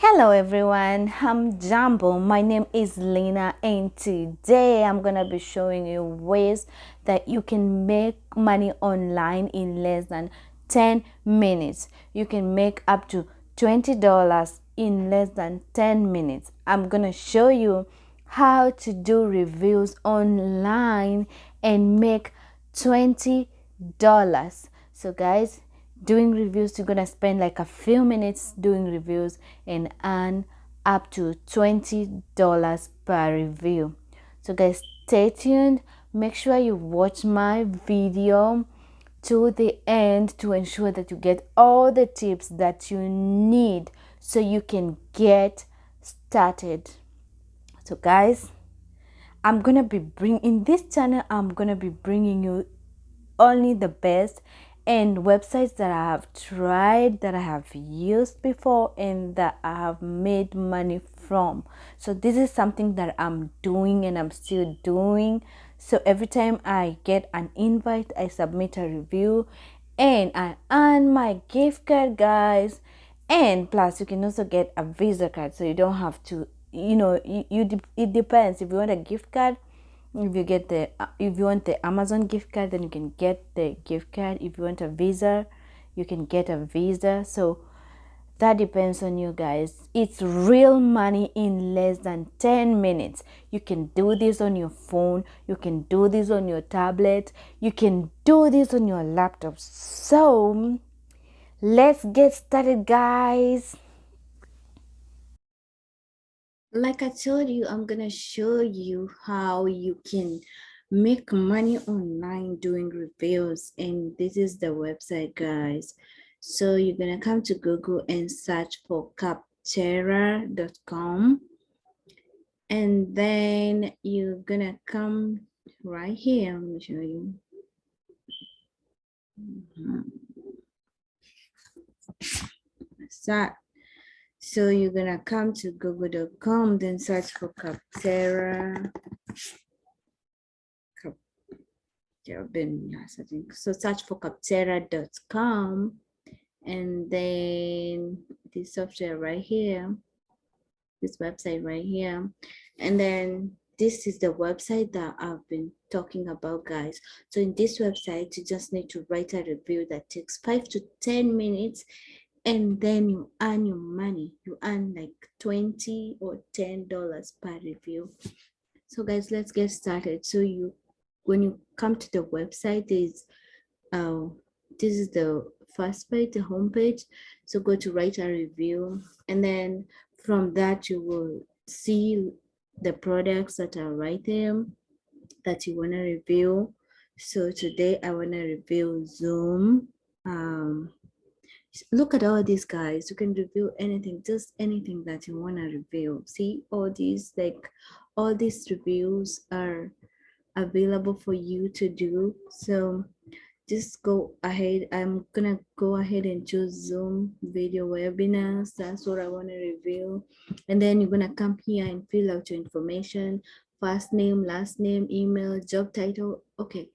Hello everyone, I'm Jumbo. My name is Lena, and today I'm gonna be showing you ways that you can make money online in less than 10 minutes. You can make up to $20 in less than 10 minutes. I'm gonna show you how to do reviews online and make $20. So guys, doing reviews, you're gonna spend like a few minutes doing reviews and earn up to $20 per review. So guys, stay tuned. Make sure you watch my video to the end to ensure that you get all the tips that you need so you can get started. So guys, in this channel, I'm gonna be bringing you only the best and websites that I have tried, that I have used before, and that I have made money from. So this is something that I'm doing and I'm still doing. So every time I get an invite, I submit a review and I earn my gift card, guys. And plus you can also get a Visa card, so you don't have to, it depends. If you want a gift card, if you want the Amazon gift card, then you can get the gift card. If you want a Visa, you can get a Visa. So that depends on you guys. It's real money in less than 10 minutes. You can do this on your phone, you can do this on your tablet, you can do this on your laptop. So let's get started, guys. Like I told you, I'm gonna show you how you can make money online doing reviews, and this is the website, guys. So you're gonna come to Google and search for capterra.com, and then you're gonna come right here. Let me show you. Start. So you're gonna come to google.com, then search for Capterra. So search for capterra.com, and then this software right here, this website right here, and then this is the website that I've been talking about, guys. So in this website, you just need to write a review that takes 5 to 10 minutes, and then you earn your money. You earn like 20 or $10 per review. So guys, let's get started. So when you come to the website, this is the first page, the home page. So go to write a review, and then from that you will see the products that are right there that you want to review. So today I want to review Zoom. Look at all these, guys. You can review anything, just anything that you want to review. See all these reviews are available for you to do. So just go ahead. I'm gonna go ahead and choose Zoom video webinars. That's what I want to review. And then you're gonna come here and fill out your information: first name, last name, email, job title. Okay,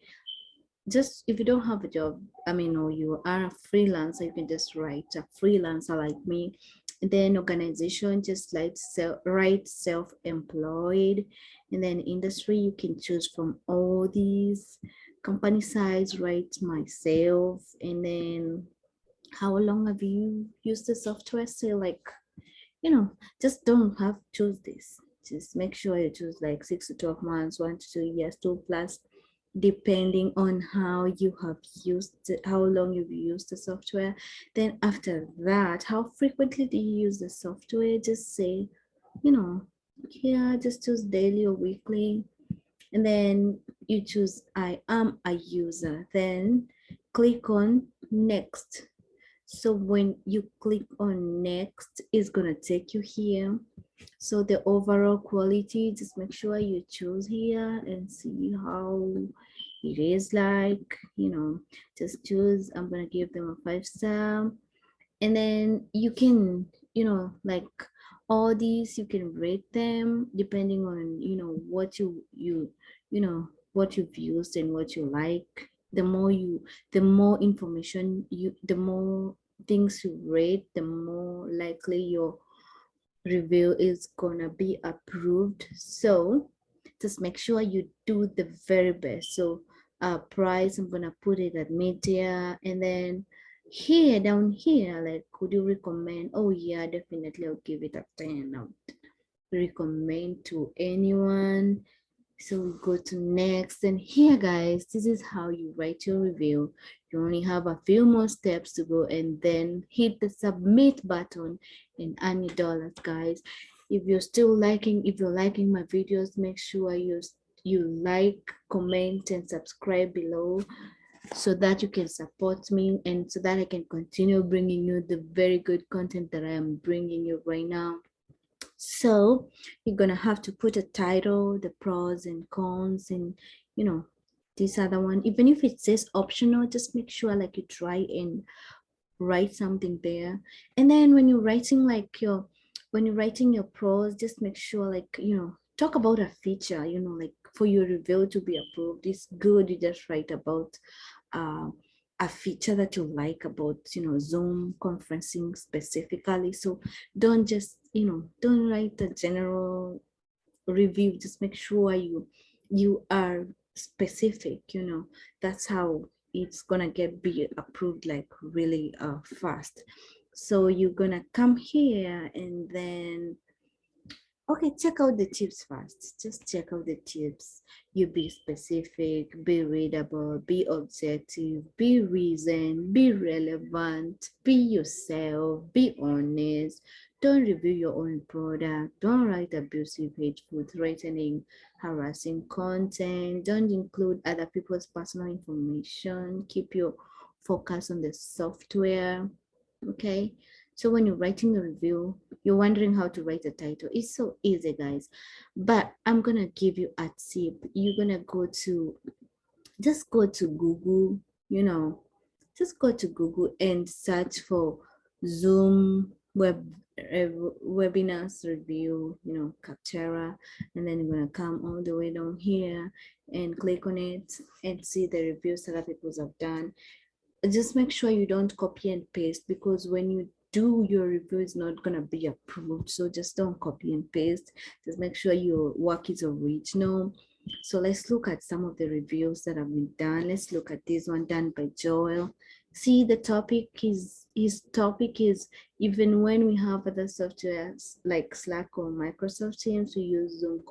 just if you don't have a job, or you are a freelancer, you can just write a freelancer like me. And then organization, just like write self-employed. And then industry, you can choose from all these. Company size, write myself. And then how long have you used the software? Say like, just don't have choose this. Just make sure you choose like 6 to 12 months, 1 to 2 years, 2 plus, depending on how you have used it, how long you've used the software. Then after that, how frequently do you use the software? Just say, here, just choose daily or weekly. And then you choose I am a user. Then click on next. So when you click on next, it's gonna take you here. So the overall quality, just make sure you choose here and see how it is like, just choose. I'm gonna give them a 5-star. And then you can, like all these, you can rate them depending on, what what you've used and what you like. The more information the more things you rate, the more likely review is gonna be approved. So just make sure you do the very best. So price, I'm gonna put it at media, and then here down here, like, could you recommend? Oh yeah, definitely I'll give it a 10 out. Recommend to anyone. So we go to next, and here guys, this is how you write your review. You only have a few more steps to go, and then hit the submit button and earn your dollars, guys. If you're liking my videos, make sure you like, comment, and subscribe below, so that you can support me and so that I can continue bringing you the very good content that I am bringing you right now. So you're gonna have to put a title, the pros and cons, and this other one. Even if it says optional, just make sure like you try and write something there. And then when you're writing your pros, just make sure like talk about a feature. Like for your review to be approved, it's good you just write about uh, a feature that you like about Zoom conferencing specifically. So don't just don't write a general review. Just make sure you are specific. That's how it's gonna be approved like really fast. So you're gonna come here and then okay, check out the tips first. Just check out the tips. You be specific, be readable, be objective, be reasoned, be relevant, be yourself, be honest. Don't review your own product. Don't write abusive, hateful, threatening, harassing content. Don't include other people's personal information. Keep your focus on the software. Okay. So when you're writing a review, you're wondering how to write a title. It's so easy, guys. But I'm gonna give you a tip. You're gonna just go to Google, just go to Google and search for Zoom webinars review, Capterra, and then you're gonna come all the way down here and click on it and see the reviews that other people have done. Just make sure you don't copy and paste, because when you do, your review is not going to be approved. So just don't copy and paste. Just make sure your work is original. So let's look at some of the reviews that have been done. Let's look at this one done by Joel. See, the topic is, his topic is, even when we have other softwares like Slack or Microsoft Teams, we use Zoom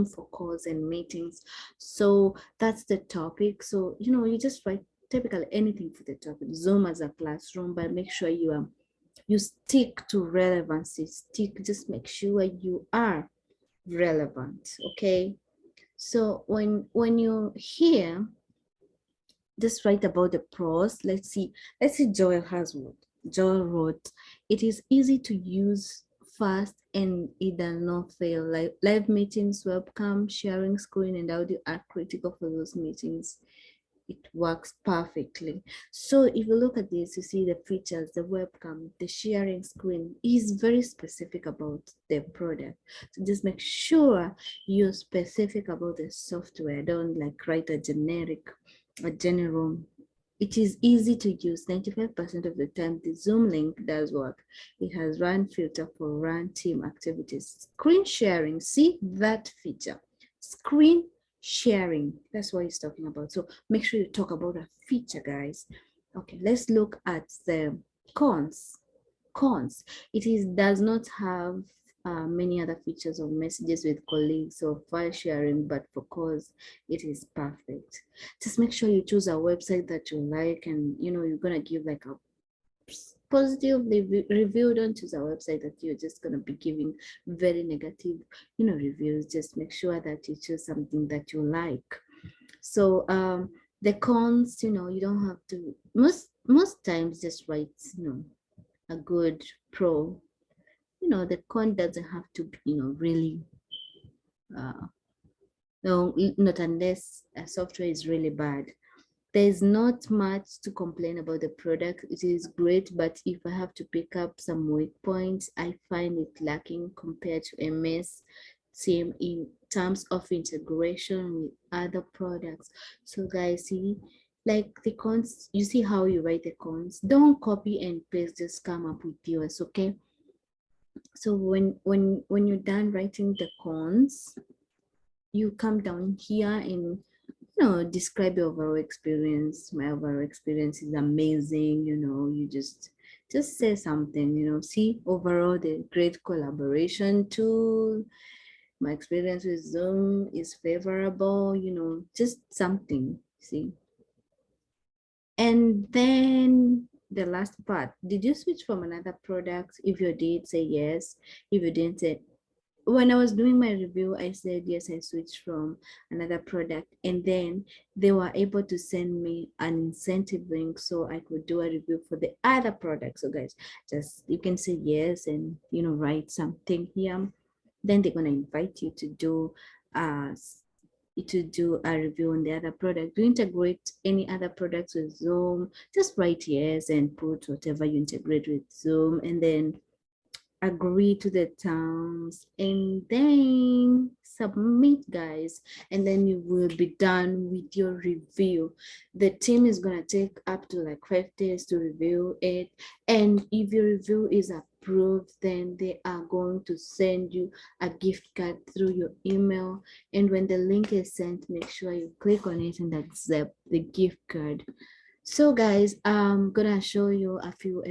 for calls and meetings. So that's the topic. So you just write typically anything for the topic. Zoom as a classroom, but make sure you stick to relevancy. Just make sure you are relevant. Okay. So when you're here, just write about the pros. Let's see Joel has what Joel wrote. It is easy to use, fast, and it does not fail. Like live meetings, webcam, sharing screen, and audio are critical for those meetings. It works perfectly. So if you look at this, you see the features, the webcam, the sharing screen is very specific about the product. So just make sure you're specific about the software. Don't like write a general. It is easy to use. 95% of the time, the Zoom link does work. It has run filter for run team activities. Screen sharing, see that feature. Screen sharing, that's what he's talking about. So make sure you talk about a feature, guys. Okay, let's look at the cons. It does not have many other features of messages with colleagues or file sharing, but for calls it is perfect. Just make sure you choose a website that you like, and you're gonna give like a positive review. Don't choose a website that you're just going to be giving very negative reviews. Just make sure that you choose something that you like. So the cons, you don't have to, most times just write a good pro. The con doesn't have to be really no, not unless a software is really bad. There's not much to complain about the product. It is great, but if I have to pick up some weak points, I find it lacking compared to MS Team in terms of integration with other products. So guys, see, like the cons, you see how you write the cons. Don't copy and paste, just come up with yours, okay? So when you're done writing the cons, you come down here and describe your overall experience. My overall experience is amazing. You just say something. See, overall the great collaboration tool. My experience with Zoom is favorable. Just something. See, and then the last part. Did you switch from another product? If you did, say yes. If you didn't, say when I was doing my review, I said, yes, I switched from another product. And then they were able to send me an incentive link so I could do a review for the other product. So guys, just you can say yes and, write something here. Then they're going to invite you uh, to do a review on the other product. Do you integrate any other products with Zoom? Just write yes and put whatever you integrate with Zoom, and then agree to the terms, and then submit, guys, and then you will be done with your review. The team is going to take up to like 5 days to review it, and if your review is approved, then they are going to send you a gift card through your email. And when the link is sent, make sure you click on it and accept the gift card. So guys, I'm gonna show you a few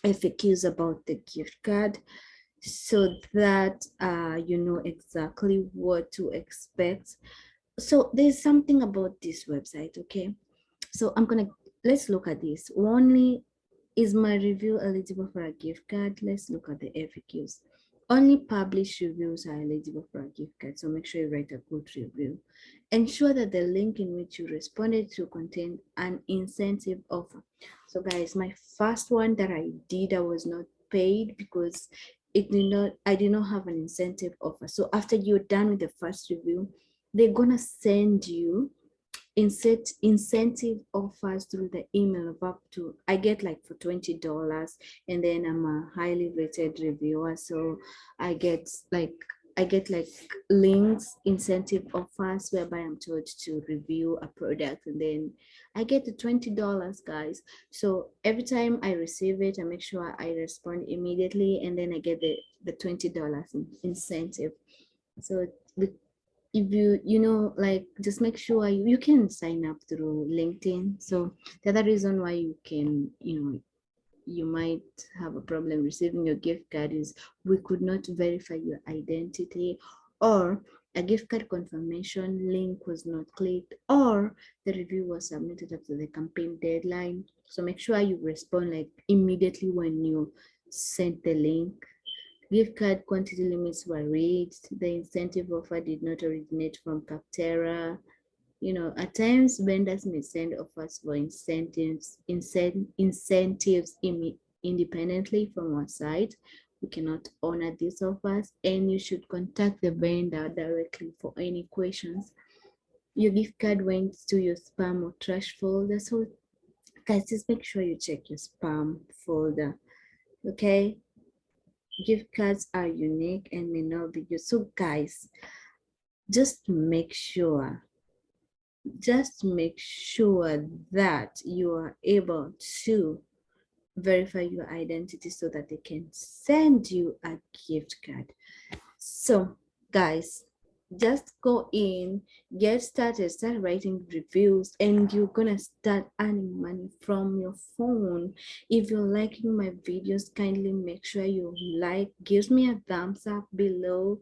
FAQs about the gift card so that you know exactly what to expect. So there's something about this website, okay? So let's look at this. Only is my review eligible for a gift card? Let's look at the FAQs. Only published reviews are eligible for a gift card, so make sure you write a good review. Ensure that the link in which you responded to contained an incentive offer. So guys, my first one that I did, I was not paid because I did not have an incentive offer. So after you're done with the first review, they're gonna send you incentive offers through the email of up to, I get like for $20, and then I'm a highly rated reviewer, so I get like links, incentive offers whereby I'm told to review a product, and then I get the $20, guys. So every time I receive it, I make sure I respond immediately, and then I get the $20 incentive. So if like, just make sure you can sign up through LinkedIn. So the other reason why you can, you might have a problem receiving your gift card is we could not verify your identity, or a gift card confirmation link was not clicked, or the review was submitted after the campaign deadline. So make sure you respond like immediately when you send the link. Gift card quantity limits were reached. The incentive offer did not originate from Capterra. At times vendors may send offers for incentives independently from our site. We cannot honor these offers, and you should contact the vendor directly for any questions. Your gift card went to your spam or trash folder. So guys, just make sure you check your spam folder. Okay, gift cards are unique and may not be used. So guys, just make sure that you are able to verify your identity so that they can send you a gift card. So guys, just go in, get started, start writing reviews, and you're gonna start earning money from your phone. If you're liking my videos, kindly make sure you give me a thumbs up below,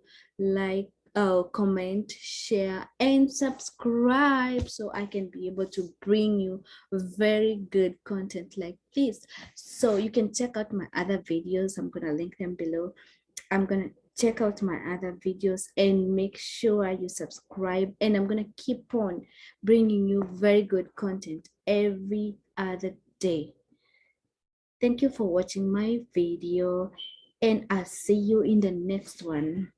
comment, share, and subscribe so I can be able to bring you very good content like this. So you can check out my other videos. I'm gonna link them below. I'm gonna check out my other videos and make sure you subscribe, and I'm gonna keep on bringing you very good content every other day. Thank you for watching my video, and I'll see you in the next one.